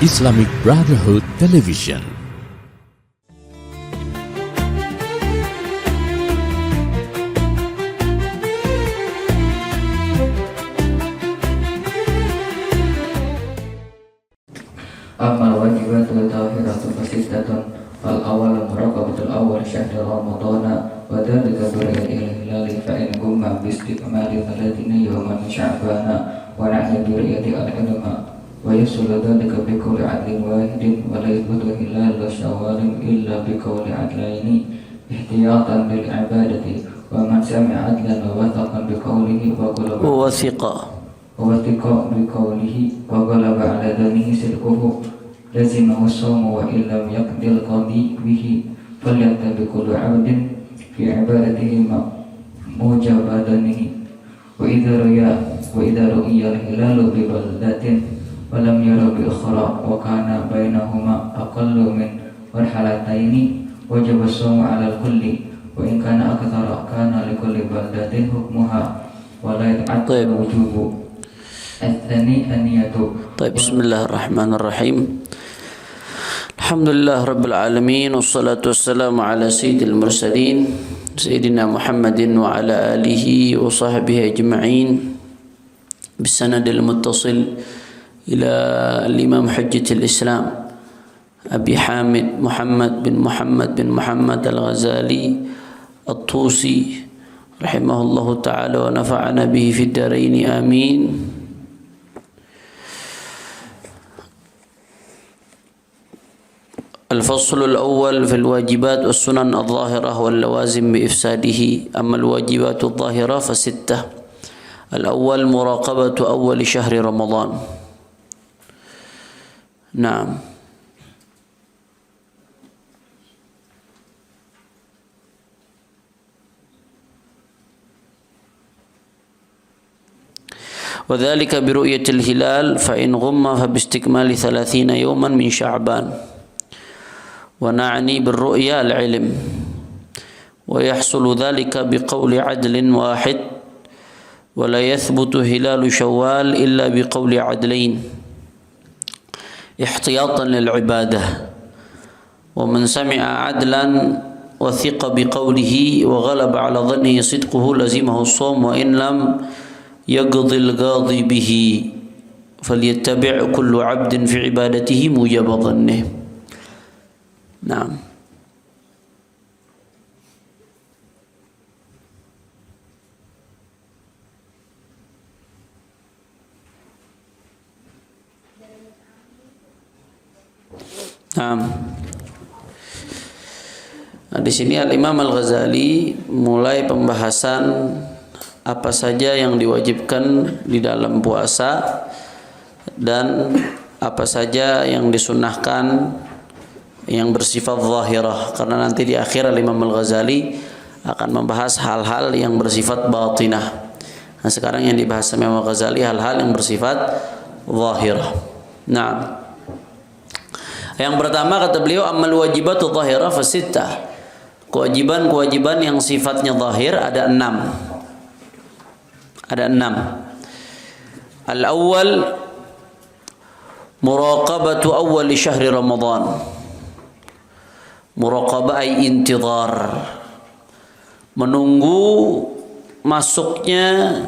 Islamic Brotherhood Television. Amal wajibatul tawhiratul fasidatun fal awal muraqabatul awal syahr ramadana wa dzalika bi hilali fa in gumma bi istiqmali 30 yawman min sya'bana wa nahya bi riyati al-ulama wa yasulu dzalika bi qawli adlin wahidin wa la yathbutu hilal syawalin illa bi qawli adlaini ihtiyatan lil ibadati wa man sami'a adlan wa wathaqan bi qawlihi wa qala bi qawlihi wa ghalaba ala dhannihi sidquhu lazimahu as-sawmu wa illam yaqdil qadi bihi falyattabi kullu 'abdin fi 'ibadatihi mujabadanihi wa idza ru'iya al-hilalu bi baldatin wa lam yara bi ukhra wa kana bainahuma aqallu min marhalataini wajaba as-sawmu 'ala al-kulli wa in kana akthara kana li kulli baldatin hukmuha wa la yata'aqqadu wujubu. طيب بسم الله الرحمن الرحيم الحمد لله رب العالمين والصلاة والسلام على سيد المرسلين سيدنا محمد وعلى آله وصحبه أجمعين بالسند المتصل إلى الإمام حجة الإسلام أبي حامد محمد بن محمد الغزالي الطوسي رحمه الله تعالى ونفعنا به في الدارين آمين. الفصل الأول في الواجبات والسنن الظاهرة واللوازم بإفساده. أما الواجبات الظاهرة فستة. الأول مراقبة أول شهر رمضان. نعم. وذلك برؤية الهلال فإن غم فباستكمال 30 يوما من شعبان. ونعني بالرؤيا العلم ويحصل ذلك بقول عدل واحد ولا يثبت هلال شوال إلا بقول عدلين احتياطا للعبادة ومن سمع عدلا وثق بقوله وغلب على ظنه صدقه لزمه الصوم وإن لم يقضي القاضي به فليتبع كل عبد في عبادته موجب ظنه. Nah, di sini Al-Imam Al-Ghazali mulai pembahasan apa saja yang diwajibkan di dalam puasa dan apa saja yang disunnahkan yang bersifat zahirah, karena nanti di akhir Imam Al-Ghazali akan membahas hal-hal yang bersifat batinah. Nah, sekarang yang dibahas Imam Al-Ghazali hal-hal yang bersifat zahirah. Nah, yang pertama kata beliau amal wajibatu zahirah fasittah. Kewajiban-kewajiban yang sifatnya zahir ada 6. Ada 6. Al-awwal muraqabatu awwal syahri Ramadan. Muraqabah ay intidhar, menunggu masuknya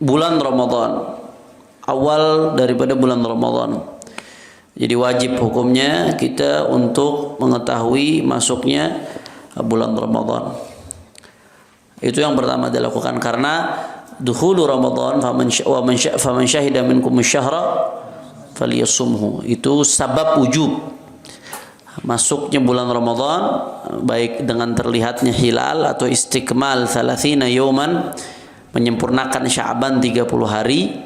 bulan Ramadan, awal daripada bulan Ramadan. Jadi wajib hukumnya kita untuk mengetahui masuknya bulan Ramadan. Itu yang pertama dilakukan karena dukhulu Ramadan faman syahida minkum asy-syahra falyasumhu. Itu sabab wujub masuknya bulan Ramadan, baik dengan terlihatnya hilal atau istikmal 30 yawman, menyempurnakan Sya'ban 30 hari,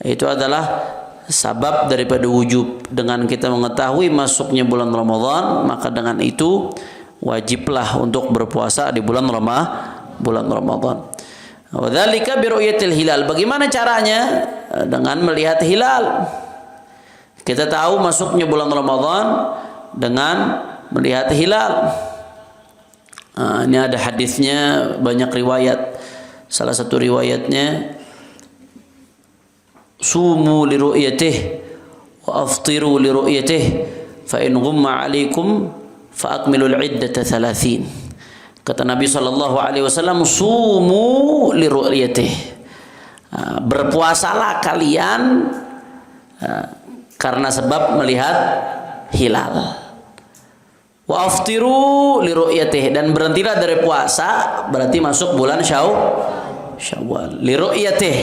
itu adalah sabab daripada wujub. Dengan kita mengetahui masuknya bulan Ramadan, maka dengan itu wajiblah untuk berpuasa di bulan Ramadan. Wa dzalika bi ru'yatil hilal. Bagaimana caranya? Dengan melihat hilal. Kita tahu masuknya bulan Ramadan dengan melihat hilal. Ini ada hadisnya, banyak riwayat. Salah satu riwayatnya sumu li ru'yatih wa aftiru li ru'yatihi fa in ghumma 'alaikum fa akmilul 'iddata 30. Kata Nabi sallallahu alaihi wasallam, sumu li ru'yatihi, berpuasalah kalian karena sebab melihat hilal. Wa aftiru li ru'yatihi, dan berhentilah dari puasa, berarti masuk bulan Syawal. Li ru'yatihi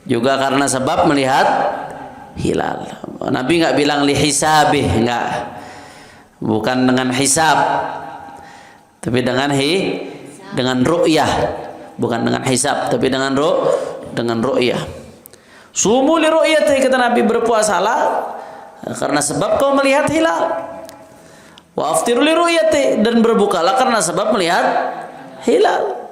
juga karena sebab melihat hilal. Nabi enggak bilang li hisabih, enggak. Bukan dengan hisab, tapi dengan ru'yah. Bukan dengan hisab, tapi dengan ru'yah. Sumu li ru'yatihi, kata Nabi, berpuasalah karena sebab kau melihat hilal. Wa aftiru li ru'yati, dan berbukalah karena sebab melihat hilal.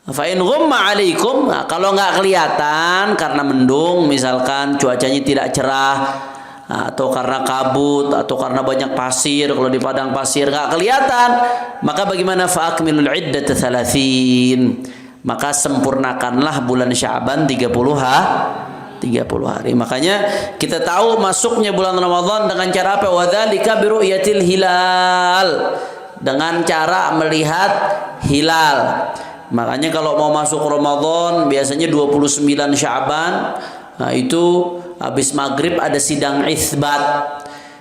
Fa in ghumma 'alaikum, kalau enggak kelihatan karena mendung, misalkan cuacanya tidak cerah, atau karena kabut, atau karena banyak pasir, kalau di padang pasir enggak kelihatan, maka bagaimana? Fa akmilul 'iddata 30, maka sempurnakanlah bulan Sya'ban 30 hari. Makanya kita tahu masuknya bulan Ramadan dengan cara apa? Wadzalika bi ru'yatil hilal, dengan cara melihat hilal. Makanya kalau mau masuk Ramadan biasanya 29 Sya'ban, nah itu habis maghrib ada sidang itsbat.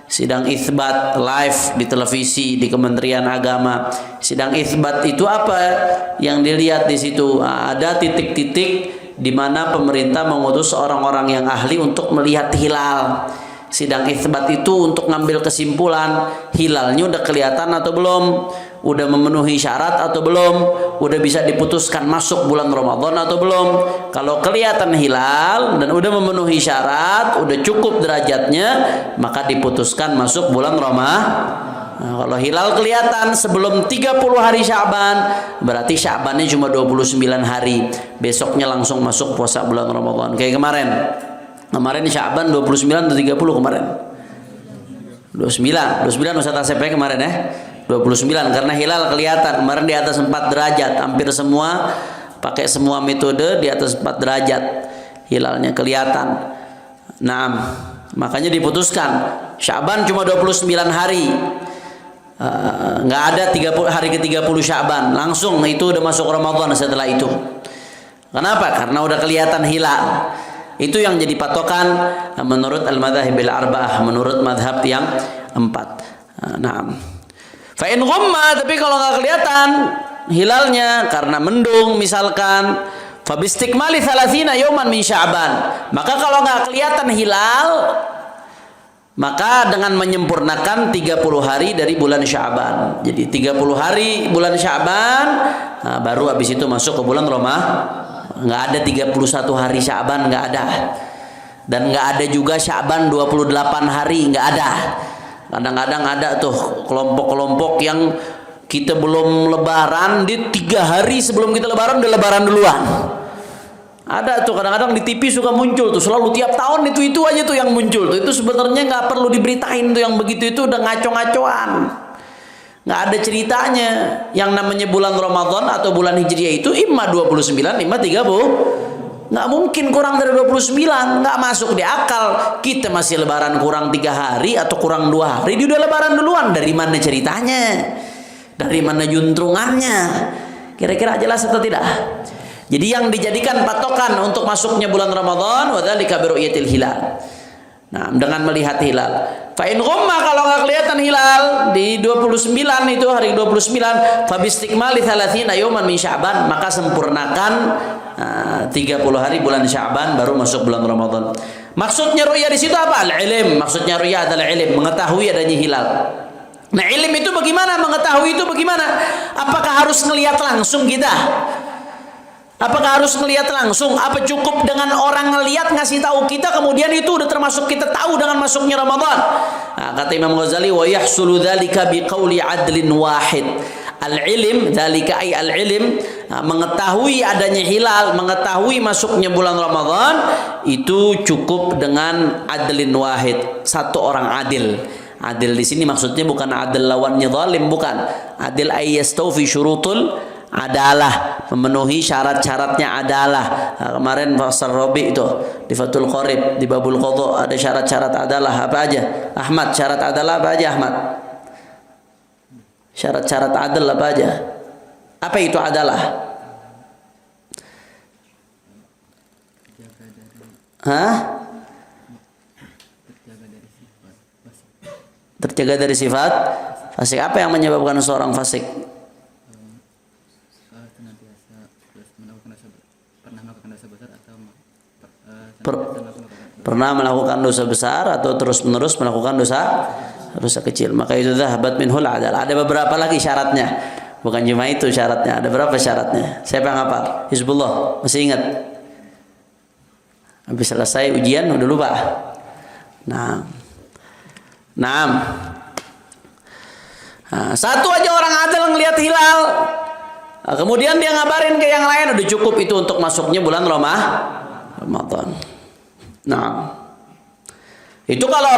Sidang itsbat live di televisi di Kementerian Agama. Sidang itsbat itu apa yang dilihat di situ? Ada titik-titik di mana pemerintah mengutus orang-orang yang ahli untuk melihat hilal. Sidang itsbat itu untuk ngambil kesimpulan, hilalnya udah kelihatan atau belum, udah memenuhi syarat atau belum, udah bisa diputuskan masuk bulan Ramadan atau belum. Kalau kelihatan hilal dan udah memenuhi syarat, udah cukup derajatnya, maka diputuskan masuk bulan Ramadan. Nah, kalau hilal kelihatan sebelum 30 hari Sya'ban, berarti Sya'bannya cuma 29 hari. Besoknya langsung masuk puasa bulan Ramadan. Kayak kemarin. Kemarin Sya'ban 29 atau 30 kemarin? 29 Ustaz Asep kemarin ya. 29 karena hilal kelihatan. Kemarin di atas 4 derajat. Hampir semua pakai semua metode di atas 4 derajat. Hilalnya kelihatan. Nah, makanya diputuskan Sya'ban cuma 29 hari. Nggak ada 30 hari ke-30 Sya'ban, langsung itu udah masuk Ramadan setelah itu. Kenapa? Karena udah kelihatan hilal. Itu yang jadi patokan menurut al-madzahibil arba'ah, menurut madhab yang 4. Nah, fa in ghumma, tapi kalau nggak kelihatan hilalnya karena mendung misalkan, fa bistikmali 30 yauman min Sya'ban, maka kalau nggak kelihatan hilal, maka dengan menyempurnakan 30 hari dari bulan Sya'ban. Jadi 30 hari bulan Sya'ban, nah, baru habis itu masuk ke bulan Ramadan. Nggak ada 31 hari Sya'ban, nggak ada. Dan nggak ada juga Sya'ban 28 hari, nggak ada. Kadang-kadang ada tuh kelompok-kelompok yang kita belum lebaran, di 3 hari sebelum kita lebaran udah lebaran duluan. Ada tuh kadang-kadang di TV suka muncul tuh, selalu tiap tahun itu aja tuh yang muncul tuh. Itu sebenarnya nggak perlu diberitain tuh, yang begitu itu udah ngaco-ngacoan, nggak ada ceritanya. Yang namanya bulan Ramadan atau bulan Hijriah itu imma 29, imma 30. Nggak mungkin kurang dari 29, nggak masuk di akal. Kita masih lebaran kurang 3 hari atau kurang 2 hari, dia udah lebaran duluan. Dari mana ceritanya? Dari mana juntrungannya? Kira-kira jelas atau tidak? Jadi yang dijadikan patokan untuk masuknya bulan Ramadan, wadzalika bi ru'yatil hilal. Nah, dengan melihat hilal. Fa in ghumma, kalau enggak kelihatan hilal di 29 itu hari 29, fa bistikmali 30 yauman min Sya'ban, maka sempurnakan 30 hari bulan Sya'ban baru masuk bulan Ramadan. Maksudnya ru'yah di situ apa? Al-ilm. Maksudnya ru'yah adalah ilm, mengetahui adanya hilal. Nah, ilm itu bagaimana? Mengetahui itu bagaimana? Apakah harus melihat langsung kita? Apakah harus melihat langsung? Apa cukup dengan orang ngelihat ngasih tahu kita, kemudian itu udah termasuk kita tahu dengan masuknya Ramadan? Nah, kata Imam Ghazali, wa yahsulu dzalika biqauli adlin wahid. Al-ilm, dzalika ay al-ilm, mengetahui adanya hilal, mengetahui masuknya bulan Ramadan, itu cukup dengan adlin wahid, satu orang adil. Adil di sini maksudnya bukan adil lawannya zalim, bukan. Adil ay yastawfi syurutul adalah, memenuhi syarat-syaratnya adalah. Nah, kemarin Fasal Robi itu di Fathul Qorib, di Babul Qadha ada syarat-syarat adalah apa aja? Ahmad, syarat adalah apa aja Ahmad? Syarat-syarat adal apa aja? Apa itu adalah? Hah? Terjaga dari sifat fasik. Apa yang menyebabkan seorang fasik? Pernah melakukan dosa besar atau terus-menerus melakukan dosa kecil. Maka itu dhahabat minhul adalah. Ada beberapa lagi syaratnya. Bukan cuma itu syaratnya, ada berapa syaratnya? Siapa yang hafal? Hizbullah, masih ingat? Habis selesai ujian udah lupa. Nah, satu aja orang adil ngelihat hilal, kemudian dia ngabarin ke yang lain, udah cukup itu untuk masuknya bulan Ramadan. Nah, itu kalau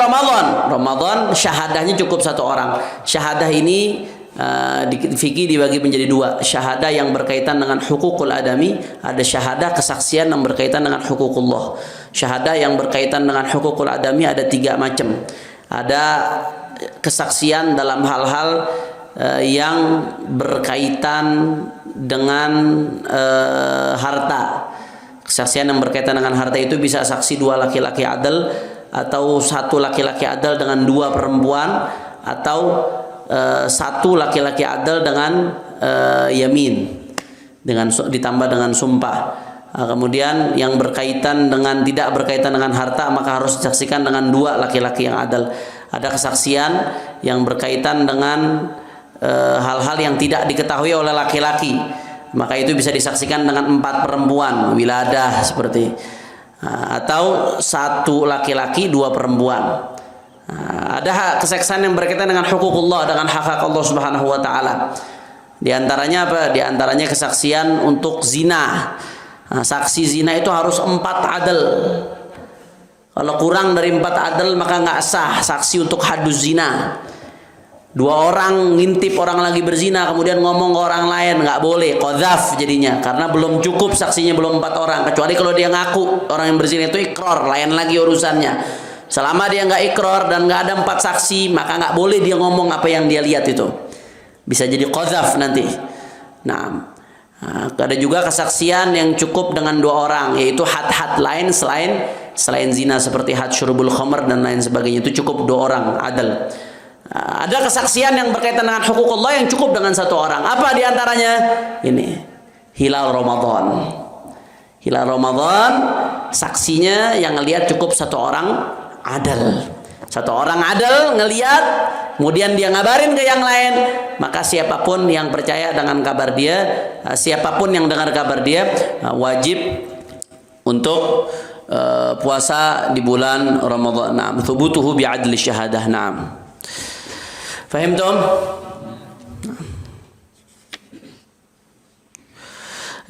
Ramadan syahadahnya cukup satu orang. Syahadah ini di fikih dibagi menjadi dua. Syahadah yang berkaitan dengan hukukul adami, ada syahadah kesaksian yang berkaitan dengan hukukullah. Syahadah yang berkaitan dengan hukukul adami ada 3 macam. Ada kesaksian dalam hal-hal yang berkaitan dengan harta. Kesaksian yang berkaitan dengan harta itu bisa saksi 2 laki-laki adil, atau 1 laki-laki adil dengan 2 perempuan, atau 1 laki-laki adil dengan yamin, dengan ditambah dengan sumpah. Kemudian yang berkaitan dengan tidak berkaitan dengan harta maka harus disaksikan dengan 2 laki-laki yang adil. Ada kesaksian yang berkaitan dengan hal-hal yang tidak diketahui oleh laki-laki, maka itu bisa disaksikan dengan 4 perempuan, wiladah seperti, atau 1 laki-laki 2 perempuan. Ada kesaksian yang berkaitan dengan hukukullah, dengan hak-hak Allah Subhanahu wa taala. Di antaranya apa? Di antaranya kesaksian untuk zina. Saksi zina itu harus 4 adil. Kalau kurang dari 4 adil maka nggak sah saksi untuk hadus zina. 2 orang ngintip orang lagi berzina kemudian ngomong ke orang lain, nggak boleh, qadzaf jadinya, karena belum cukup saksinya, belum 4 orang. Kecuali kalau dia ngaku orang yang berzina itu ikrar, lain lagi urusannya. Selama dia nggak ikrar dan nggak ada 4 saksi, maka nggak boleh dia ngomong apa yang dia lihat itu. Bisa jadi qadzaf nanti. Nah, ada juga kesaksian yang cukup dengan 2 orang, yaitu had-had lain selain zina seperti had syurubul khamr dan lain sebagainya, itu cukup 2 orang adil. Ada kesaksian yang berkaitan dengan hukukullah yang cukup dengan 1 orang. Apa diantaranya? Ini hilal Ramadan. Hilal Ramadan saksinya yang ngelihat cukup 1 orang adil. 1 orang adil ngelihat, kemudian dia ngabarin ke yang lain, maka siapapun yang percaya dengan kabar dia, siapapun yang dengar kabar dia, wajib untuk puasa di bulan Ramadan. Naam, thubutuhu bi'adli syahadah. Naam. Fahimtum?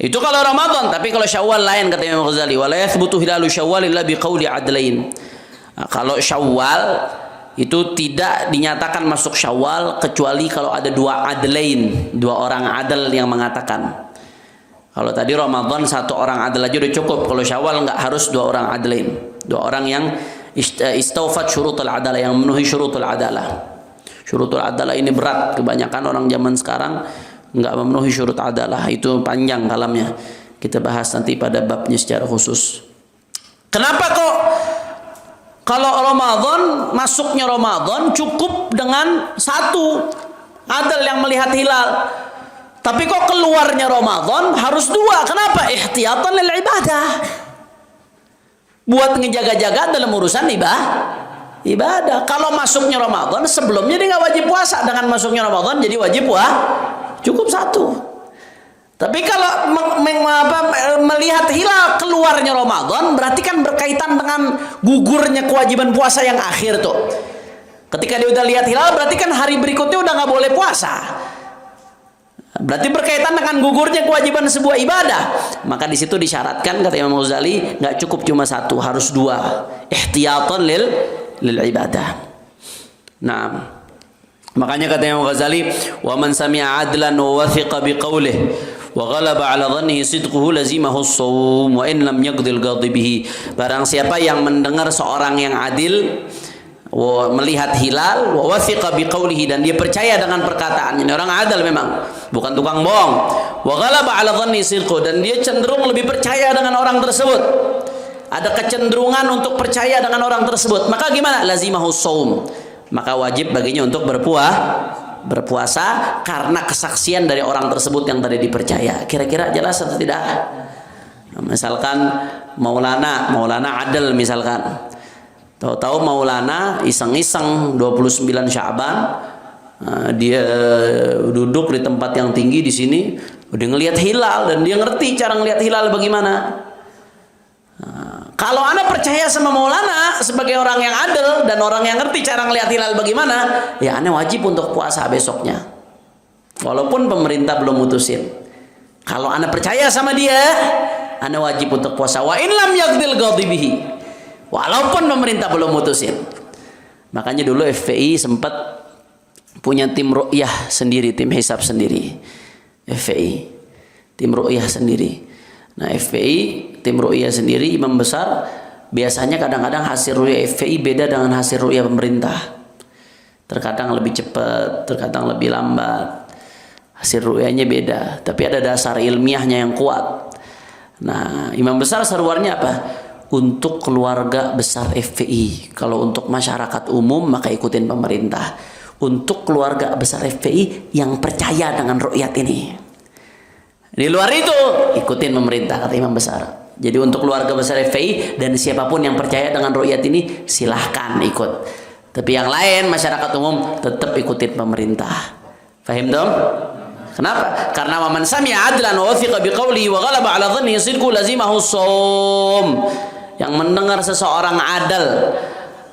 Itu kalau Ramadan, tapi kalau Syawal lain, kata Imam Ghazali, wala yathbutu hilalu Syawal illa biqauli adlain. Kalau Syawal itu tidak dinyatakan masuk Syawal kecuali kalau ada 2 adlain, 2 orang adil yang mengatakan. Kalau tadi Ramadan 1 orang adil aja udah cukup. Kalau Syawal enggak, harus 2 orang adlain, 2 orang yang istawfat syurutul adalah, yang memenuhi syurutul adalah. Syurutul adalah ini berat, kebanyakan orang zaman sekarang enggak memenuhi syurut adalah. Itu panjang kalamnya, kita bahas nanti pada babnya secara khusus. Kenapa kok kalau Ramadan, masuknya Ramadan cukup dengan 1 adil yang melihat hilal, tapi kok keluarnya Ramadan harus 2? Kenapa? Ihtiyatan lil ibadah, buat ngejaga-jaga dalam urusan ibadah. Kalau masuknya Ramadan, sebelumnya dia nggak wajib puasa, dengan masuknya Ramadan jadi wajib cukup 1. Tapi kalau melihat hilal keluarnya Ramadan, berarti kan berkaitan dengan gugurnya kewajiban puasa yang akhir tuh. Ketika dia udah lihat hilal, berarti kan hari berikutnya udah nggak boleh puasa. Berarti berkaitan dengan gugurnya kewajiban sebuah ibadah. Maka di situ disyaratkan, kata Imam Ghazali, nggak cukup cuma 1, harus 2. Ihtiyatan lil ibadah. Nah, makanya kata Imam Ghazali, wa man sami'a adlan wa wathiqa biqaulih wa ghalaba 'ala dhannihi sidquhu lazimahu as-shawm wa in lam yaqdil ghadibihi. Barang siapa yang mendengar seorang yang adil melihat hilal wa wathiqa biqaulihi, dan dia percaya dengan perkataannya, ini orang adil memang, bukan tukang bohong. Wa ghalaba 'ala dhanni sidqu, dan dia cenderung lebih percaya dengan orang tersebut, ada kecenderungan untuk percaya dengan orang tersebut, maka gimana? Lazimahu shaum, maka wajib baginya untuk berpuasa karena kesaksian dari orang tersebut yang tadi dipercaya. Kira-kira jelas atau tidak? Misalkan Maulana adil, misalkan tahu-tahu Maulana iseng-iseng 29 Sya'ban, dia duduk di tempat yang tinggi di sini, udah ngelihat hilal dan dia ngerti cara ngelihat hilal bagaimana. Kalau Anda percaya sama Maulana sebagai orang yang adil dan orang yang ngerti cara ngelihat hilal bagaimana, ya Anda wajib untuk puasa besoknya, walaupun pemerintah belum mutusin. Kalau Anda percaya sama dia, Anda wajib untuk puasa. Wa in lam yaqdil ghadibihi, walaupun pemerintah belum mutusin. Makanya dulu FPI sempat punya tim ru'yah sendiri, tim hisab sendiri. FPI tim ru'yah sendiri. Nah, FPI tim ru'yah sendiri, imam besar biasanya kadang-kadang hasil ru'yah FPI beda dengan hasil ru'yah pemerintah. Terkadang lebih cepat, terkadang lebih lambat. Hasil ru'yahnya beda, tapi ada dasar ilmiahnya yang kuat. Nah, imam besar seruannya apa? Untuk keluarga besar FPI. Kalau untuk masyarakat umum maka ikutin pemerintah. Untuk keluarga besar FPI yang percaya dengan ru'yat ini, di luar itu ikutin pemerintah, kata imam besar. Jadi untuk keluarga besar FPI dan siapapun yang percaya dengan ru'yat ini silahkan ikut. Tapi yang lain masyarakat umum tetap ikutin pemerintah. Fahim dong? Kenapa? Karena man sami'a adlan wa wathiqa biqaulihi wa ghalaba 'ala dhannihi sidqu lazimahu shaum. Yang mendengar seseorang adil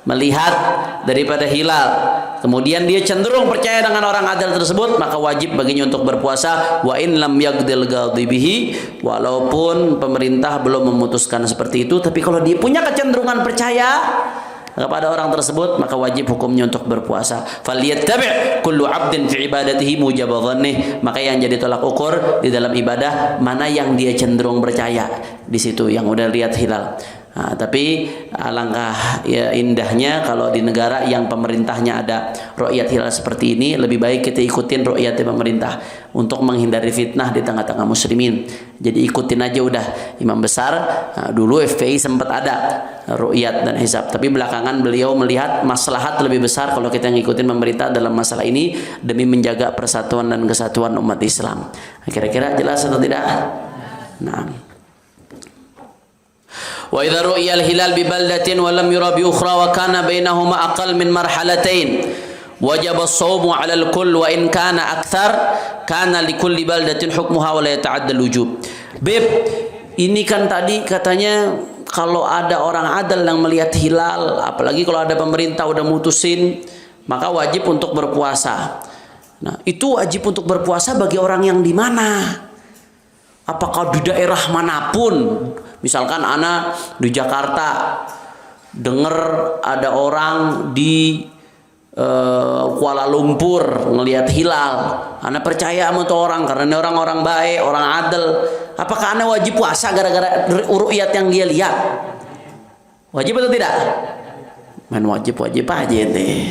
melihat daripada hilal, kemudian dia cenderung percaya dengan orang adil tersebut, maka wajib baginya untuk berpuasa. Wa in lam yaqdil ghadibihi, walaupun pemerintah belum memutuskan seperti itu, tapi kalau dia punya kecenderungan percaya kepada orang tersebut, maka wajib hukumnya untuk berpuasa. Falyattabi' kullu 'abdin fi ibadatihi mujaba dhannih, maka yang jadi tolak ukur di dalam ibadah mana yang dia cenderung percaya, di situ yang udah lihat hilal. Nah, tapi alangkah ya indahnya kalau di negara yang pemerintahnya ada ru'yat hilal seperti ini, lebih baik kita ikutin ru'yat pemerintah untuk menghindari fitnah di tengah-tengah muslimin. Jadi ikutin aja udah. Imam besar dulu FPI sempat ada ru'yat dan hisab, tapi belakangan beliau melihat maslahat lebih besar kalau kita ngikutin pemerintah dalam masalah ini demi menjaga persatuan dan kesatuan umat Islam. Kira-kira jelas atau tidak? Nah, wa idza ru'ya al-hilal bi baldatin wa lam yura bi ukhra wa kana bainahuma aqall min marhalatain wajaba as-shawmu 'ala al-kull wa in kana akthar kana li kulli baldatin hukmuha wa la yata'adda al-wujub. Beb, ini kan tadi katanya kalau ada orang adil yang melihat hilal, apalagi kalau ada pemerintah udah mutusin, maka wajib untuk berpuasa. Nah, itu wajib untuk berpuasa bagi orang yang di mana? Apakah di daerah manapun? Misalkan ana di Jakarta dengar ada orang di Kuala Lumpur ngelihat hilal, ana percaya sama tuh orang karena ini orang-orang baik, orang adil. Apakah ana wajib puasa gara-gara ru'yat yang dia lihat? Wajib atau tidak? Man wajib aja nih.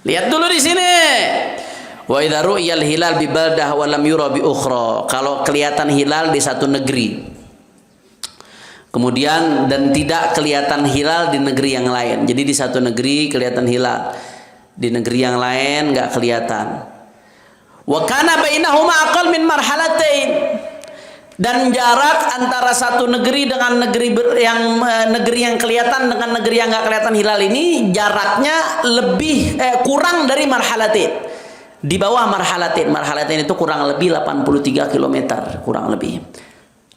Lihat dulu di sini. Wa idza ru'yal hilal bi baldah wa lam yura bi ukhra. Kalau kelihatan hilal di satu negeri, kemudian dan tidak kelihatan hilal di negeri yang lain. Jadi di satu negeri kelihatan hilal, di negeri yang lain nggak kelihatan. Wa kana bainahuma aqall min marhalatain. Dan jarak antara satu negeri dengan negeri yang kelihatan dengan negeri yang nggak kelihatan hilal ini jaraknya lebih kurang dari marhalatain. Di bawah marhalatain. Marhalatain itu kurang lebih 83 km, kurang lebih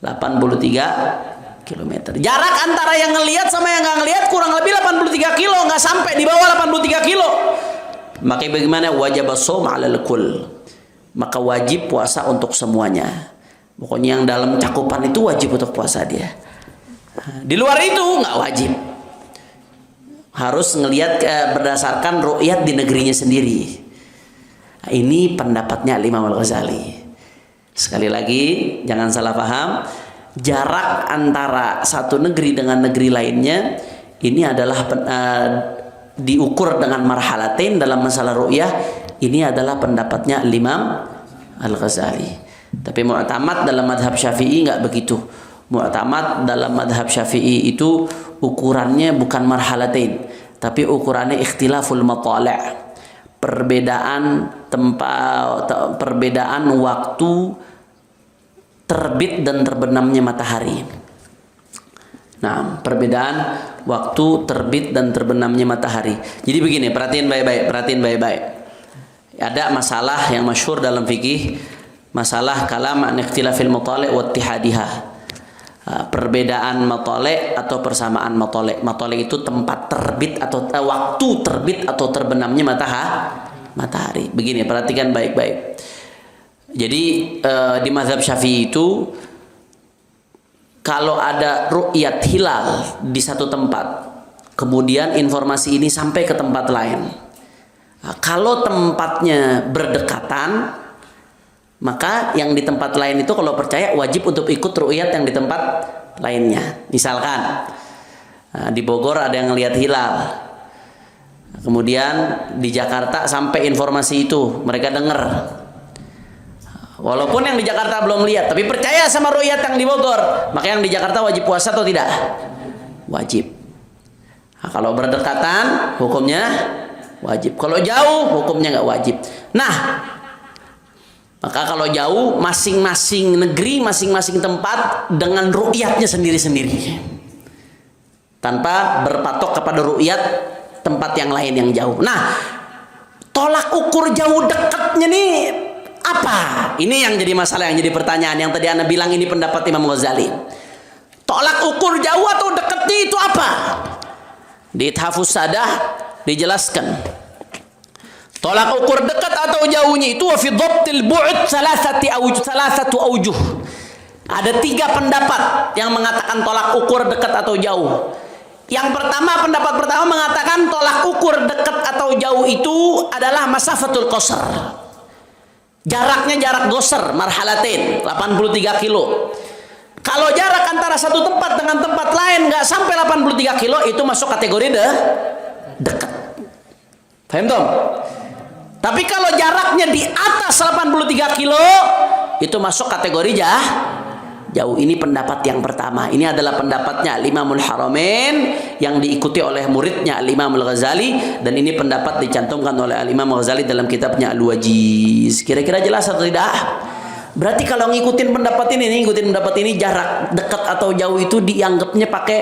83 km. Jarak antara yang ngelihat sama yang nggak ngelihat kurang lebih 83 kilo, nggak sampai di bawah 83 kilo. Maka bagaimana? Wajib as-shaum 'alal kull. Maka wajib puasa untuk semuanya. Pokoknya yang dalam cakupan itu wajib untuk puasa dia. Di luar itu nggak wajib. Harus ngelihat berdasarkan ru'yat di negerinya sendiri. Ini pendapatnya Imam Al-Ghazali. Sekali lagi, jangan salah paham. Jarak antara satu negeri dengan negeri lainnya ini adalah diukur dengan marhalatain dalam masalah ru'yah. Ini adalah pendapatnya Imam Al-Ghazali. Tapi mu'tamad dalam madhab Syafi'i nggak begitu. Mu'tamad dalam madhab Syafi'i itu ukurannya bukan marhalatain, tapi ukurannya ikhtilaful matali'. Perbedaan waktu terbit dan terbenamnya matahari. Nah, perbedaan waktu terbit dan terbenamnya matahari. Jadi begini, perhatiin baik-baik. Ada masalah yang masyhur dalam fikih, masalah kalam an ikhtilafil matali' wa ittihadiha. Perbedaan matali' atau persamaan matali'. Matali' itu tempat terbit atau waktu terbit atau terbenamnya matahari. Begini, perhatikan baik-baik. Jadi di mazhab Syafi'i itu kalau ada ru'yat hilal di satu tempat, kemudian informasi ini sampai ke tempat lain. Nah, kalau tempatnya berdekatan, maka yang di tempat lain itu kalau percaya wajib untuk ikut ru'yat yang di tempat lainnya. Misalkan di Bogor ada yang lihat hilal, kemudian di Jakarta sampai informasi itu, mereka dengar. Walaupun yang di Jakarta belum lihat, tapi percaya sama ru'yat yang di Bogor, maka yang di Jakarta wajib puasa atau tidak? Wajib. Nah, kalau berdekatan hukumnya wajib. Kalau jauh hukumnya nggak wajib. Nah, maka kalau jauh masing-masing negeri, masing-masing tempat dengan ru'yatnya sendiri-sendiri, tanpa berpatok kepada ru'yat tempat yang lain yang jauh. Nah, tolak ukur jauh dekatnya nih apa? Ini yang jadi masalah, yang jadi pertanyaan. Yang tadi Anda bilang ini pendapat Imam Ghazali. Tolak ukur jauh atau dekatnya itu apa? Di Ithafus Sadah dijelaskan. Tolak ukur dekat atau jauhnya itu fi dhabtil bu'd salasatu aujuh. Ada 3 pendapat yang mengatakan tolak ukur dekat atau jauh. Yang pertama, pendapat pertama mengatakan tolak ukur dekat atau jauh itu adalah masafatul qasar. Jaraknya jarak gosar, marhalatain, 83 kilo. Kalau jarak antara satu tempat dengan tempat lain nggak sampai 83 kilo, itu masuk kategori dekat. Paham dong? Tapi kalau jaraknya di atas 83 kilo, itu masuk kategori jauh. Ini pendapat yang pertama. Ini adalah pendapatnya Imamul Haramain yang diikuti oleh muridnya Imam Al-Ghazali, dan ini pendapat dicantumkan oleh Imam Al-Ghazali dalam kitabnya Al-Wajiz. Kira-kira jelas atau tidak? Berarti kalau ngikutin pendapat ini, jarak dekat atau jauh itu dianggapnya pakai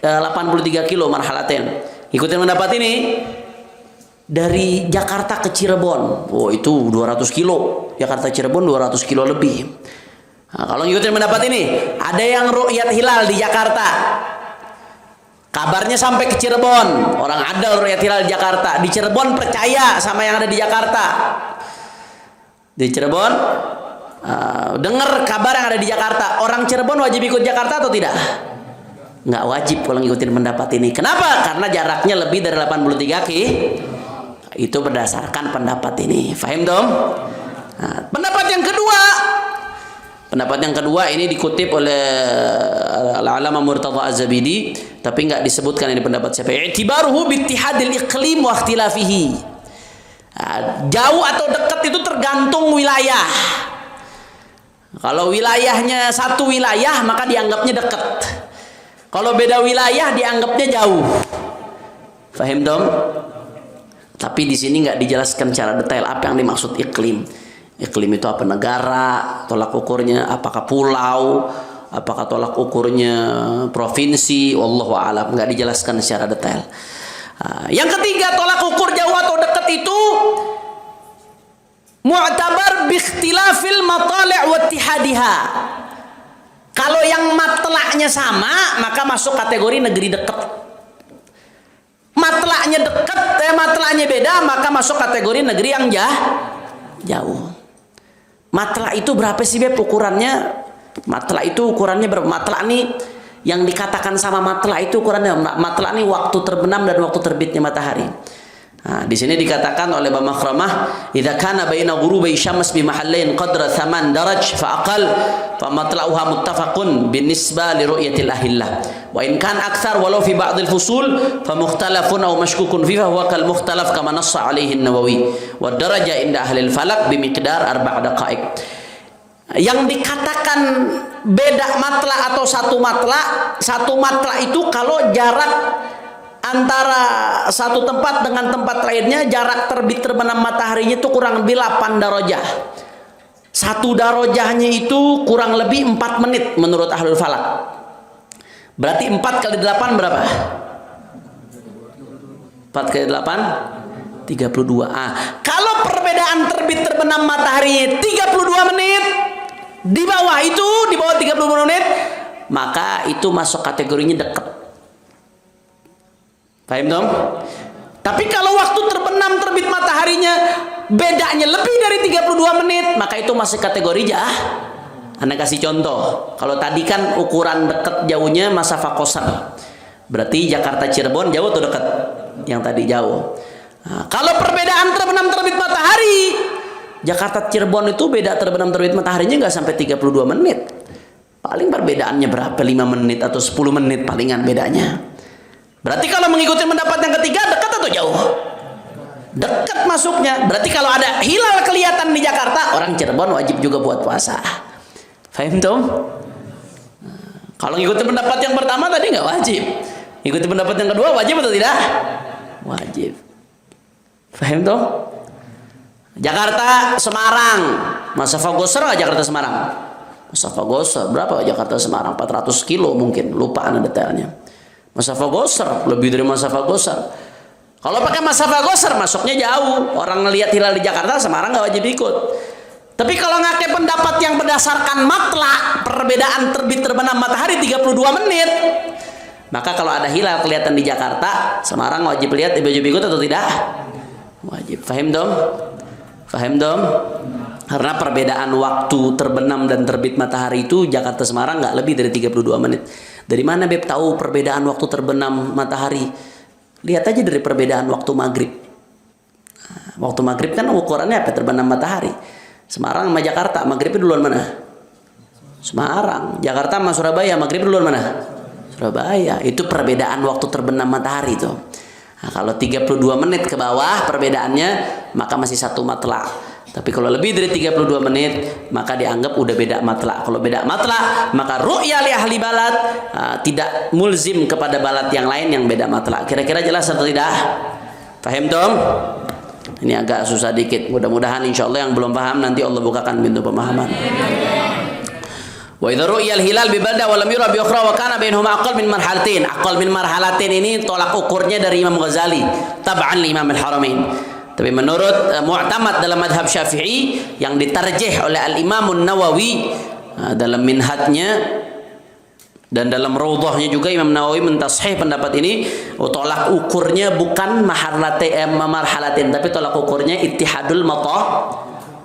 83 kilo marhalatain. Ikutin pendapat ini, dari Jakarta ke Cirebon, itu 200 kilo. Jakarta Cirebon 200 kilo lebih. Nah, kalau ngikutin pendapat ini, ada yang ru'yat hilal di Jakarta, kabarnya sampai ke Cirebon, orang ada ru'yat hilal di Jakarta, di Cirebon percaya sama yang ada di Jakarta, di Cirebon dengar kabar yang ada di Jakarta, orang Cirebon wajib ikut Jakarta atau tidak? Nggak wajib kalau ngikutin pendapat ini. Kenapa? Karena jaraknya lebih dari 83 km. Itu berdasarkan pendapat ini. Faham dong? Nah, pendapat yang kedua ini dikutip oleh Al-Alama Murtadha Az-Zabidi, tapi nggak disebutkan ini pendapat siapa. I'tibaruhu biittihadil iqlim wa ikhtilafihi. Jauh atau dekat itu tergantung wilayah. Kalau wilayahnya satu wilayah maka dianggapnya dekat. Kalau beda wilayah dianggapnya jauh. Faham dong? Tapi di sini nggak dijelaskan secara detail apa yang dimaksud iklim. Iklim itu apa? Negara, tolak ukurnya apakah pulau, apakah tolak ukurnya provinsi, wallahu a'lam, nggak dijelaskan secara detail. Yang ketiga, tolak ukur jauh atau dekat itu mu'tabar biikhtilafil matali' wa ittihadiha. Kalau yang matlaknya sama, maka masuk kategori negeri dekat. Matlaknya dekat, matlaknya beda, maka masuk kategori negeri yang jauh. Matlak itu berapa sih Beb ukurannya? Matlak itu ukurannya berapa? Matlak nih yang dikatakan sama matlak itu ukurannya. Matlak nih waktu terbenam dan waktu terbitnya matahari. Nah, di sini dikatakan oleh Imam Makhramah, "Idza kana baina ghurubi syams bi mahallain qadra 8 daraj fa aqal fa matla'uha muttafaqun binisba li ru'yatil ahillah. Wa in kan akthar walau fi ba'd al-fusul fa mukhtalafun aw mashkukun fihi fa huwa kal mukhtalaf kama nassa alaihi an-Nawawi. Wa daraja inda ahli al-falak bi miqdar 4 daqa'iq." Yang dikatakan beda matla atau satu matla itu kalau jarak antara satu tempat dengan tempat lainnya, jarak terbit terbenam mataharinya itu kurang lebih 8 darajah. Satu darajahnya itu kurang lebih 4 menit menurut ahlul falak. Berarti 4 kali 8 berapa? 4 kali 8 32. Kalau perbedaan terbit terbenam matahari 32 menit, di bawah 32 menit, maka itu masuk kategorinya dekat. Paham dong? Tapi kalau waktu terbenam terbit mataharinya bedanya lebih dari 32 menit, maka itu masih kategori jauh. Anda kasih contoh. Kalau tadi kan ukuran dekat jauhnya masafah qasar. Berarti Jakarta Cirebon jauh atau dekat? Yang tadi jauh. Nah, kalau perbedaan terbenam terbit matahari, Jakarta Cirebon itu beda terbenam terbit mataharinya nggak sampai 32 menit. Paling perbedaannya berapa? 5 menit atau 10 menit palingan bedanya. Berarti kalau mengikuti pendapat yang ketiga, dekat atau jauh? Dekat masuknya. Berarti kalau ada hilal kelihatan di Jakarta, orang Cirebon wajib juga buat puasa. Faham tuh? Kalau ngikuti pendapat yang pertama tadi nggak wajib. Ngikuti pendapat yang kedua wajib atau tidak? Wajib. Faham tuh? Jakarta Semarang, masafah qasar nggak Jakarta Semarang? Masafah qasar berapa Jakarta Semarang? 400 kilo mungkin, lupa anda detailnya. Masafah qasar, lebih dari masafah qasar. Kalau pakai masafah qasar masuknya jauh. Orang ngelihat hilal di Jakarta, Semarang nggak wajib ikut. Tapi kalau ngakai pendapat yang berdasarkan matla, perbedaan terbit terbenam matahari 32 menit, maka kalau ada hilal kelihatan di Jakarta, Semarang wajib lihat, wajib ikut atau tidak? Wajib. Faham dong? Faham dong? Karena perbedaan waktu terbenam dan terbit matahari itu Jakarta Semarang nggak lebih dari 32 menit. Dari mana Beb tahu perbedaan waktu terbenam matahari? Lihat aja dari perbedaan waktu maghrib. Waktu maghrib kan ukurannya apa? Terbenam matahari. Semarang sama Jakarta, maghribnya duluan mana? Semarang. Jakarta sama Surabaya, maghrib duluan mana? Surabaya. Itu perbedaan waktu terbenam matahari itu. Nah, kalau 32 menit ke bawah perbedaannya, maka masih satu matla. Tapi kalau lebih dari 32 menit, maka dianggap udah beda matla. Kalau beda matla, maka ru'ya li ahli balad tidak mulzim kepada balad yang lain yang beda matla. Kira-kira jelas atau tidak? Paham dong? Ini agak susah dikit. Mudah-mudahan insya Allah yang belum paham nanti Allah bukakan pintu pemahaman. Wa idza ru'ya al-hilal bi balda wa lam yura bi ukhra wa kana bainahuma aqall min marhalatin. Aqall min marhalatin ini tolak ukurnya dari Imam Ghazali, tab'an li Imam al-Haramain. Tapi menurut mu'tamad dalam madhab Syafi'i yang ditarjih oleh Al-Imam Nawawi dalam minhajnya dan dalam raudhahnya juga, Imam Nawawi mentashih pendapat ini. Tolak ukurnya bukan marhalatin, tapi tolak ukurnya ittihadul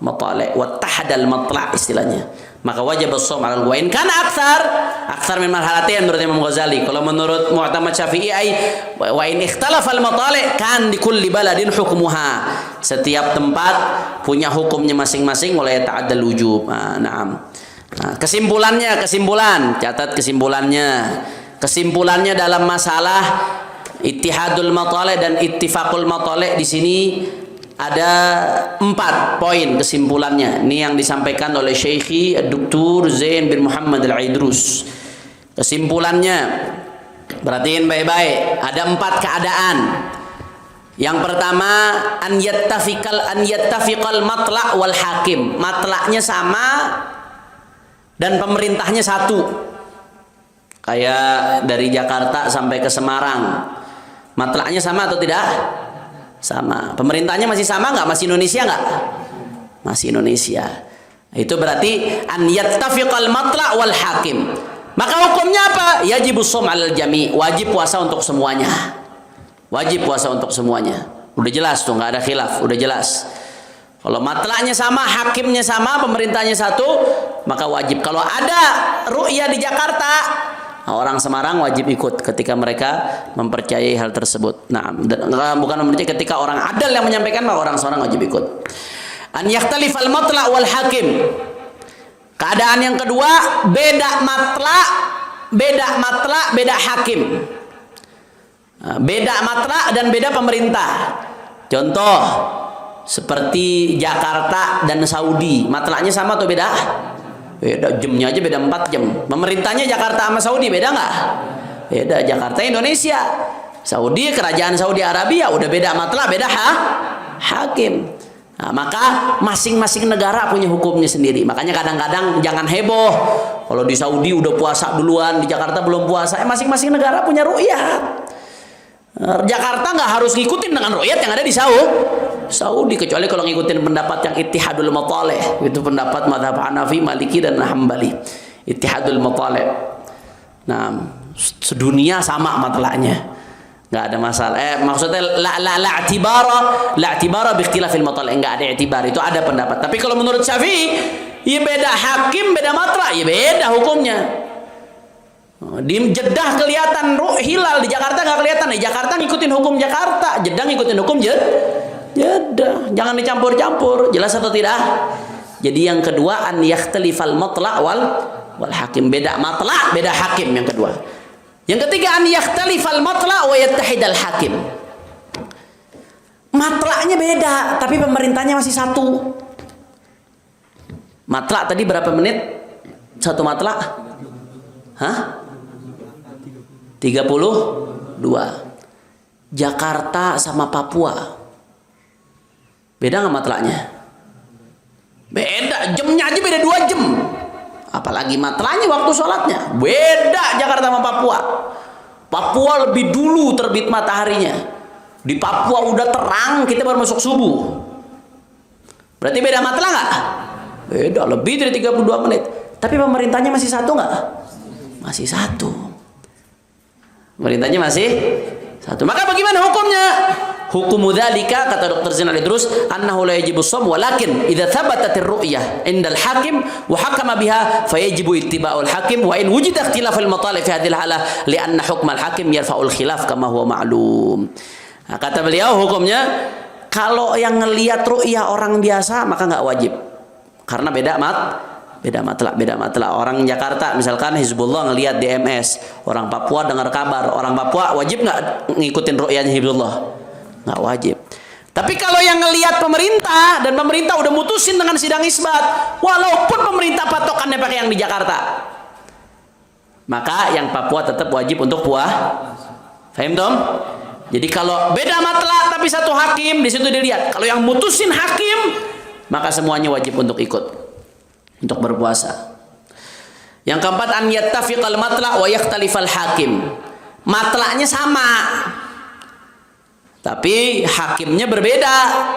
matali' wa tahadal matla' istilahnya. Maka wajib as-shaum 'ala al-ghain kana aktsar min marhalatin menurut Imam Ghazali. Kalau menurut mu'tamad Syafi'i wa in ikhtalafa al-matali' kan di kulli baladin hukmuha. Setiap tempat punya hukumnya masing-masing, mulai ta'addal wujub. Nah, kesimpulan, catat kesimpulannya dalam masalah ittihadul matali' dan ittifaqul matali' di sini ada 4 poin kesimpulannya. Ini yang disampaikan oleh Syekhi Dr. Zain bin Muhammad Al-Aidrus. Kesimpulannya, perhatiin baik-baik, ada 4 keadaan. Yang pertama, an yattafiqal matla' wal hakim. Matla'nya sama dan pemerintahnya satu. Kayak dari Jakarta sampai ke Semarang. Matla'nya sama atau tidak? Sama. Pemerintahnya masih sama nggak? Masih Indonesia nggak? Masih Indonesia. Itu berarti an yattafiqal matla' wal hakim. Maka hukumnya apa? Yajibus shaum 'alal jami'. Wajib puasa untuk semuanya. Wajib puasa untuk semuanya. Udah jelas tuh, nggak ada khilaf, udah jelas. Kalau matla'nya sama, hakimnya sama, pemerintahnya satu, maka wajib. Kalau ada ru'ya di Jakarta, Orang Semarang wajib ikut ketika mereka mempercayai hal tersebut. Nah, bukan mempercayai, ketika orang adal yang menyampaikan, maka orang Semarang wajib ikut. An yakhtalifal matla' wal hakim. Keadaan yang kedua, beda matla', beda hakim. Beda matla' dan beda pemerintah. Contoh seperti Jakarta dan Saudi, matla'nya sama atau beda? Beda, jamnya aja beda 4 jam. Pemerintahnya Jakarta sama Saudi beda nggak? Beda. Jakarta Indonesia, Saudi kerajaan Saudi Arabia, udah beda matla', beda hakim. Nah, maka masing-masing negara punya hukumnya sendiri. Makanya kadang-kadang jangan heboh. Kalau di Saudi udah puasa duluan, di Jakarta belum puasa. Masing-masing negara punya ru'yat. Jakarta nggak harus ngikutin dengan ru'yat yang ada di Saudi, kecuali kalau ngikutin pendapat yang ittihadul matalih, itu pendapat mazhab Hanafi, Maliki dan Hambali. Ittihadul matalih. Nah, sedunia sama matlahnya, nggak ada masalah. Maksudnya la i'tibara bi ikhtilafil matalih, nggak ada i'tibar, itu ada pendapat. Tapi kalau menurut Syafi'i, ya beda hakim, beda matlah, ya beda hukumnya. Di Jeddah kelihatan hilal, di Jakarta nggak kelihatan. Di Jakarta ngikutin hukum Jakarta, Jeddah ngikutin hukum Jeddah. Jangan dicampur-campur. Jelas atau tidak? Jadi yang kedua, an yakhtalifal matla' wal hakim. Beda matla', beda hakim yang kedua. Yang ketiga, an yakhtalifal matla' wa yattahidal hakim. Matla'nya beda, tapi pemerintahnya masih satu. Matla' tadi berapa menit? Satu matla'? Hah? 32. Jakarta sama Papua. Beda nggak matlahnya? Beda, jamnya aja beda 2 jam. Apalagi matlahnya waktu sholatnya. Beda Jakarta sama Papua. Papua lebih dulu terbit mataharinya. Di Papua udah terang, kita baru masuk subuh. Berarti beda matlah nggak? Beda, lebih dari 32 menit. Tapi pemerintahnya masih satu nggak? Masih satu. Pemerintahnya masih satu. Maka bagaimana hukumnya? Hukumu dzalika, kata Dr. Zainal Idrus, annahu la yajibu shaum walakin idza thabatat ar-ru'yah indal hakim wa hakama biha fayajibu ittiba'ul hakim wa in wujida ikhtilaf al-matalib fi hadhihi al-halah li'anna hukm al-hakim yarfa'ul khilaf kama huwa ma'lum. Nah, kata beliau hukumnya, kalau yang ngelihat ru'yah orang biasa maka nggak wajib. Karena beda matlah. Orang Jakarta misalkan Hizbullah ngelihat DMS, orang Papua dengar kabar, orang Papua wajib nggak ngikutin ru'yahnya Hizbullah? Nggak wajib. Tapi kalau yang ngelihat pemerintah dan pemerintah udah mutusin dengan sidang isbat, walaupun pemerintah patokannya pakai yang di Jakarta, maka yang Papua tetap wajib untuk puasa. Faham dong? Jadi kalau beda matlah tapi satu hakim, di situ dilihat. Kalau yang mutusin hakim, maka semuanya wajib untuk ikut, untuk berpuasa. Yang keempat, an yattafiqal matla' wa yakhtalifal hakim. Matla'nya sama, tapi hakimnya berbeda,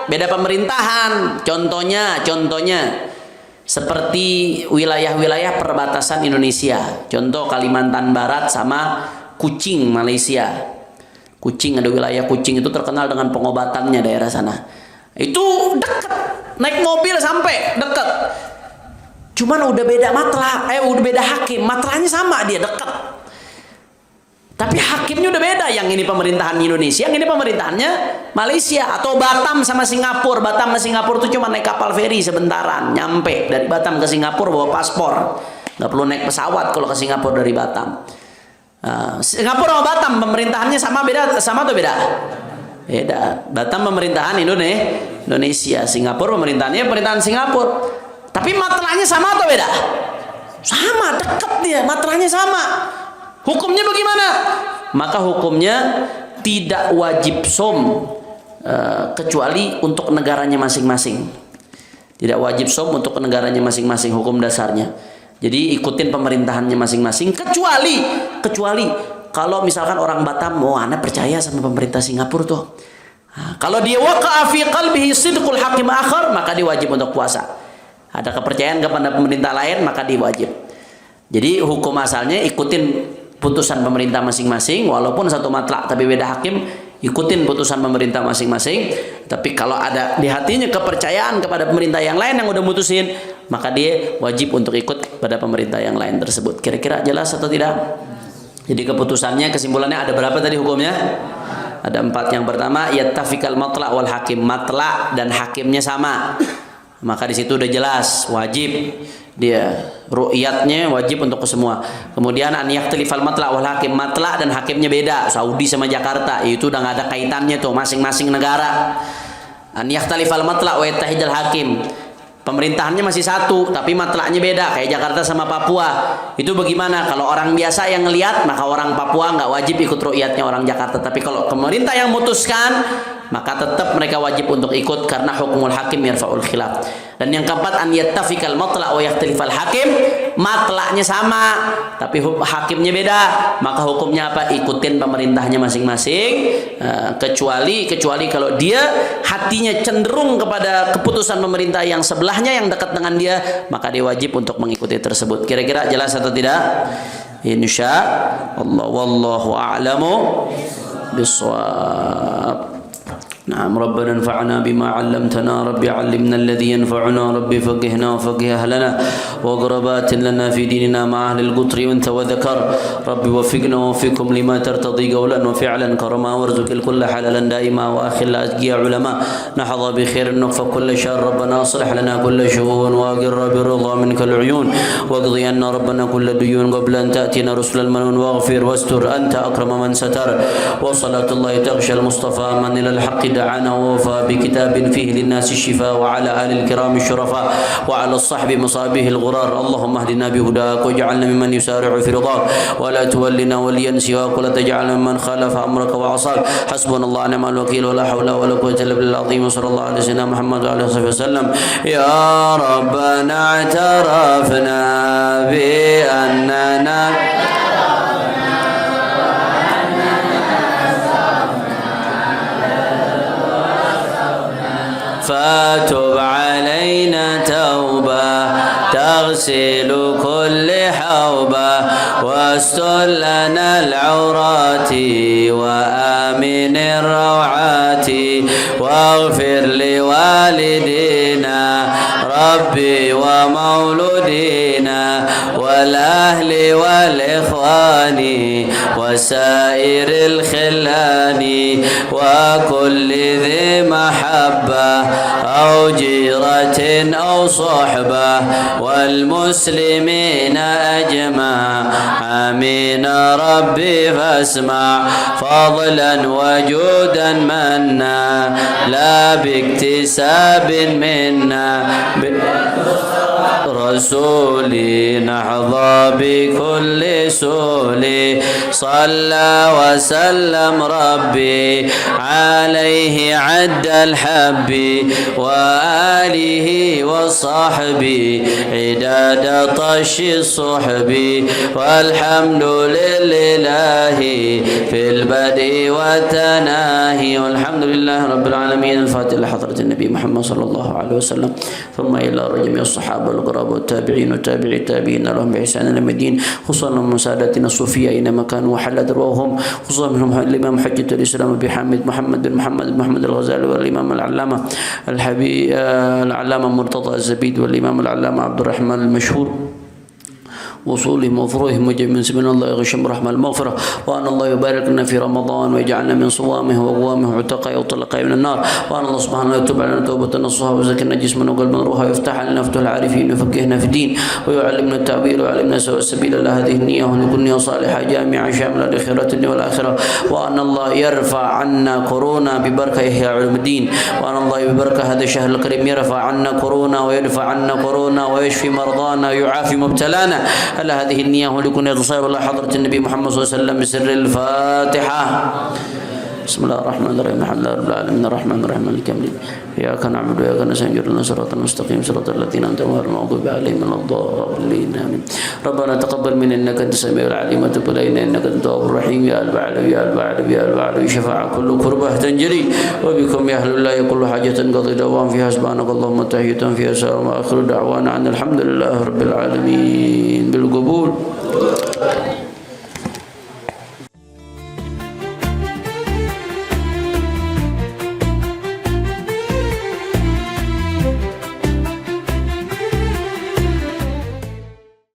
beda pemerintahan. Contohnya seperti wilayah-wilayah perbatasan Indonesia. Contoh Kalimantan Barat sama Kuching, Malaysia. Kuching, ada wilayah Kuching itu terkenal dengan pengobatannya daerah sana. Itu dekat, naik mobil sampai dekat. Cuman udah beda matlah, udah beda hakim. Matlahnya sama, dia dekat. Tapi hakimnya udah beda. Yang ini pemerintahan Indonesia, yang ini pemerintahannya Malaysia. Atau Batam sama Singapura. Batam sama Singapura itu cuma naik kapal feri sebentaran, nyampe dari Batam ke Singapura bawa paspor. Nggak perlu naik pesawat kalau ke Singapura dari Batam. Singapura sama Batam pemerintahannya sama atau beda? Beda. Batam pemerintahan Indonesia, Singapura pemerintahan Singapura. Tapi matlahnya sama atau beda? Sama, dekat dia, matlahnya sama. Hukumnya bagaimana? Maka hukumnya tidak wajib shaum kecuali untuk negaranya masing-masing. Tidak wajib shaum untuk negaranya masing-masing, hukum dasarnya. Jadi ikutin pemerintahannya masing-masing, kecuali kalau misalkan orang Batam, Anda percaya sama pemerintah Singapura tuh. Nah, kalau dia waqa'a fi qalbihi sidqul hakim akhar, maka dia wajib untuk puasa. Ada kepercayaan kepada pemerintah lain, maka dia wajib. Jadi hukum asalnya ikutin putusan pemerintah masing-masing, walaupun satu matlah tapi beda hakim, ikutin putusan pemerintah masing-masing. Tapi kalau ada di hatinya kepercayaan kepada pemerintah yang lain yang udah mutusin, maka dia wajib untuk ikut pada pemerintah yang lain tersebut. Kira-kira jelas atau tidak? Jadi keputusannya, kesimpulannya ada berapa tadi hukumnya? Ada 4. Yang pertama, yattafikal matla' wal hakim, matla' dan hakimnya sama. Maka di situ udah jelas wajib dia ru'yatnya wajib untuk ke semua. Kemudian an yaktalifal matla' wal hakim, matla' dan hakimnya beda. Saudi sama Jakarta itu udah nggak ada kaitannya tuh, masing-masing negara. An yaktalifal matla' wa yattahidal hakim, pemerintahannya masih satu tapi matlaknya beda, kayak Jakarta sama Papua. Itu bagaimana? Kalau orang biasa yang ngelihat, maka orang Papua nggak wajib ikut ru'yatnya orang Jakarta. Tapi kalau pemerintah yang memutuskan, maka tetap mereka wajib untuk ikut karena hukumul hakim yarfa'ul khilaf. Dan yang keempat, an yattafikal matla' wa yakhtalifal hakim, matlaknya sama tapi hakimnya beda, maka hukumnya apa? Ikutin pemerintahnya masing-masing. Kecuali kalau dia hatinya cenderung kepada keputusan pemerintah yang sebelahnya yang dekat dengan dia, maka dia wajib untuk mengikuti tersebut. Kira-kira jelas atau tidak? Insya Allah, wallahu a'lamu bissawab. نعم ربنا انفعنا بما علمتنا ربي علمنا الذي ينفعنا ربي فقهنا وفقه أهلنا وقربات لنا في ديننا مع أهل القطر وانت وذكر ربي وفقنا ووفقكم لما ترتضي قولا وفعلا كرما وارزق الكل حلالا دائما وأخل أزكي علماء نحظى بخير النقف كل شر ربنا أصلح لنا كل شؤون وأقر بالرضا منك العيون واقضي عنا ربنا كل ديون قبل أن تأتينا رسل المنون واغفر واستر أنت أكرم من ستر وصلاة الله تغشى المصطفى من إلى الحق دعانا ووفى بكتاب فيه للناس الشفاء وعلى آل الكرام الشرفاء وعلى الصحب مصابيه الغرار اللهم اهدنا بهداك واجعلنا ممن يسارع في رضاك ولا تولنا وليا سواك ولا تجعلنا ممن خالف أمرك وعصاك حسبنا الله ونعم الوكيل ولا حول ولا قوة إلا بالله العظيم وصلى الله على سيدنا محمد وعلى آله وصحبه وسلم. يا ربنا اعترفنا بأننا فتب علينا توبة تغسل كل حوبة واستر لنا العورات وآمن الروعات واغفر لوالدينا ربي ومولودينا والأهل والإخوان وسائر الخلان وكل ذي محبة أو جيرة أو صحبة والمسلمين أجمع آمين ربي فاسمع فضلا وجودا منا لا باكتساب منا رسولي نحظى بكل سولي صلى وسلم ربي عليه عد الحب وآله وصحبه عداد طش الصحب والحمد لله في البدء والتناهي والحمد لله رب العالمين. الفاتحة لحضرة النبي محمد صلى الله عليه وسلم ثم إلى رجميع الصحابة القرابة والتابعين وتابعي التابعين لهم بإحسان إلى الدين خصوصا من سادتنا الصوفية أينما كانوا وحل دربهم خصوصا منهم الإمام حجة الإسلام أبي حامد محمد بن محمد الغزالي والإمام العلامة العلامة مرتضى الزبيد والإمام العلامة عبد الرحمن المشهور وصولهم وفروهم وجميع سبحان الله يغشم رحمة المغفرة وأن الله يبارك لنا في رمضان ويجعلنا من صوامه وقوامه وعتقائه وطلقائه من النار وأن الله سبحانه يتوب علينا توبة نصوحة وزكنا جسمنا وقلبنا وروحا ويفتح علينا فتح العارفين ويفقهنا في الدين ويعلمنا التعبير ويعلمنا سواء السبيل إلى هذه النية ونكون نية صالحة جامعة شاملة لخيرات الدنيا والآخرة وأن الله يرفع عنا كورونا ببركة إحياء علوم الدين وأن الله ببركة هذا الشهر الكريم يرفع عنا كورونا ويدفع عنا كورونا ويشفي مرضانا ويعافي مبتلانا على هذه النية ولكن يتصيب الله حضرة النبي محمد صلى الله عليه وسلم بسر الفاتحة. بسم الله الرحمن الرحيم الحمد لله رب العالمين الرحمن الرحيم مالك يوم الدين إياك نعبد وإياك نستعين اهدنا الصراط المستقيم صراط الذين أنعمت عليهم غير المغضوب عليهم ولا الضالين آمين. ربنا تقبل منا إنك أنت السميع العليم وتب علينا إنك أنت التواب الرحيم يا البعلوي يا البعلوي يا البعلوي شفاعة كل كربة تنجلي وبكم يا أهل الله كل حاجة قضي دوام فيها سبحانك اللهم تحية فيها سلام وآخر دعوانا عن الحمد لله رب العالمين بالقبول.